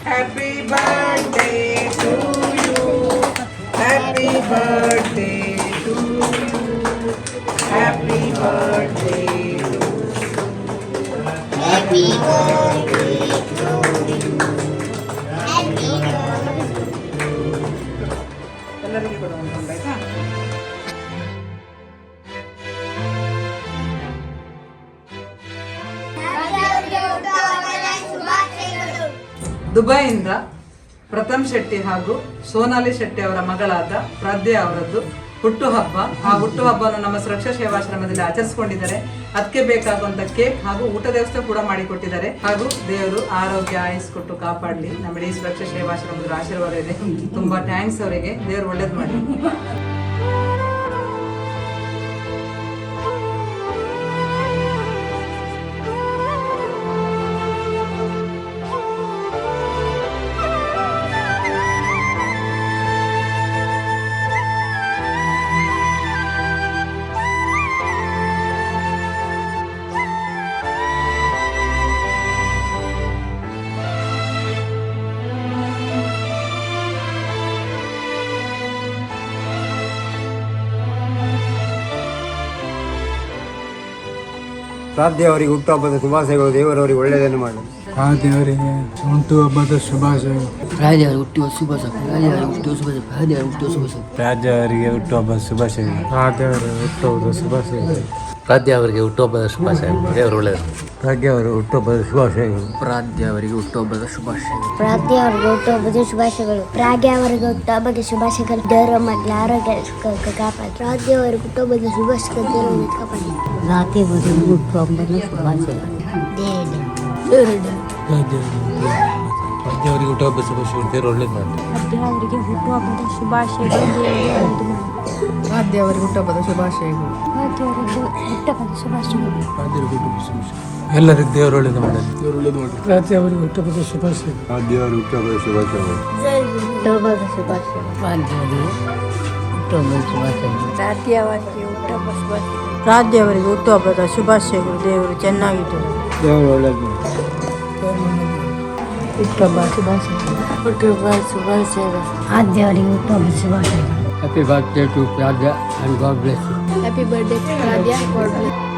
Happy birthday to you. Happy birthday to you. Happy birthday to you. Happy birthday to you. Happy birthday. ಎಲ್ಲರಿಗೂ ಕೂಡ ಒಂದು ಆಯ್ತಾ? ದುಬೈಯಿಂದ ಪ್ರಥಮ್ ಶೆಟ್ಟಿ ಹಾಗೂ ಸೋನಾಲಿ ಶೆಟ್ಟಿ ಅವರ ಮಗಳಾದ ಪ್ರಾದ್ಯ ಅವರದ್ದು ಹುಟ್ಟುಹಬ್ಬ. ಆ ಹುಟ್ಟುಹಬ್ಬವನ್ನು ನಮ್ಮ ಸುರಕ್ಷಾ ಸೇವಾಶ್ರಮದಲ್ಲಿ ಆಚರಿಸಿಕೊಂಡಿದ್ದಾರೆ. ಅದಕ್ಕೆ ಬೇಕಾಗುವಂತ ಕೇಕ್ ಹಾಗೂ ಊಟದ ವ್ಯವಸ್ಥೆ ಕೂಡ ಮಾಡಿಕೊಟ್ಟಿದ್ದಾರೆ. ಹಾಗೂ ದೇವರು ಆರೋಗ್ಯ ಆಯುಸ್ ಕೊಟ್ಟು ಕಾಪಾಡಲಿ. ನಮ್ಮ ಇಡೀ ಸುರಕ್ಷಾ ಸೇವಾಶ್ರಮದ ಆಶೀರ್ವಾದ ಇದೆ. ತುಂಬಾ ಥ್ಯಾಂಕ್ಸ್ ಅವರಿಗೆ. ದೇವರು ಒಳ್ಳೇದು ಮಾಡಿ. ಪ್ರಾದ್ಯ ಅವರಿಗೆ ಹುಟ್ಟುಹಬ್ಬದ ಶುಭಾಶಯಗಳು. ದೇವರವರಿಗೆ ಒಳ್ಳೆಯದನ್ನು ಮಾಡಿ. ಪ್ರಾದ್ಯವರಿಗೆ ಹುಟ್ಟುಹಬ್ಬದ ಶುಭಾಶಯಗಳು. ಪ್ರಾದ್ಯವರಿಗೆ ಹುಟ್ಟುಹಬ್ಬದ ಶುಭಾಶಯಗಳು. ಪ್ರಾದ್ಯವರಿಗೆ ಹುಟ್ಟುಹಬ್ಬದ ಶುಭಾಶಯಗಳು. ಪ್ರಾದ್ಯವರಿಗೆ ಹುಟ್ಟುಹಬ್ಬದ ಶುಭಾಶಯಗಳು. ದೇವರು ಒಳ್ಳೆಯದು. ಪ್ರಾದ್ಯವರಿಗೆ ಹುಟ್ಟುಹಬ್ಬದ ಶುಭಾಶಯಗಳು. ಪ್ರಾದ್ಯವರಿಗೆ ಹುಟ್ಟುಹಬ್ಬದ ಶುಭಾಶಯಗಳು. ಪ್ರಾದ್ಯವರಿಗೆ ಹುಟ್ಟುಹಬ್ಬದ ಶುಭಾಶಯಗಳು. ಪ್ರಾಗ್ಯವರಿಗೆ ಹುಟ್ಟುಹಬ್ಬದ ಶುಭಾಶಯಗಳು. ದೇವರ ಮಕ್ಕಳ ಆರೋಗ್ಯ ಕಾಪಾಡಿ. ಪ್ರಾದ್ಯವರಿಗೆ ಹುಟ್ಟುಹಬ್ಬದ ಶುಭಾಶಯಗಳು. ದೇವರ ಕಾಪಾಡಿ. ಪ್ರಾದ್ಯವರಿಗೆ ಹುಟ್ಟುಹಬ್ಬದ ಶುಭಾಶಯಗಳು. ಪ್ರಾದ್ಯವರಿಗೆ ಹುಟ್ಟುಹಬ್ಬದ ಶುಭಾಶಯಗಳು. ದೇವರು ಒಳ್ಳೆಯದು ಮಾಡಿ. ಪ್ರಾದ್ಯವರಿಗೆ ಹುಟ್ಟುಹಬ್ಬದ ಶುಭಾಶಯಗಳು. ಪ್ರಾದ್ಯವರಿಗೆ ಹುಟ್ಟುಹಬ್ಬದ ಶುಭಾಶಯಗಳು. ಎಲ್ಲರಿಗೂ ದೇವರು ಒಳ್ಳೆಯದು ಮಾಡಲಿ. ಪ್ರಾದ್ಯವರಿಗೆ ಹುಟ್ಟುಹಬ್ಬದ ಶುಭಾಶಯಗಳು. ಪ್ರಾದ್ಯವರಿಗೆ ಹುಟ್ಟುಹಬ್ಬದ ಶುಭಾಶಯಗಳು. ಹುಟ್ಟುಹಬ್ಬದ ಶುಭಾಶಯಗಳು. ಪ್ರಾದ್ಯವರಿಗೆ ಹುಟ್ಟುಹಬ್ಬದ ಶುಭಾಶಯಗಳು. ದೇವರು ಚೆನ್ನಾಗಿದ್ದಾರೆ. ದೇವರು ಒಳ್ಳೆಯದು. ಹುಟ್ಟುಹಬ್ಬ ಶುಭಾಶಯಗಳು. ಪ್ರಾದ್ಯವರಿಗೆ ಹುಟ್ಟುಹಬ್ಬದ ಶುಭಾಶಯಗಳು. Happy birthday to Pradya and God bless you. Happy birthday, Pradya. God bless.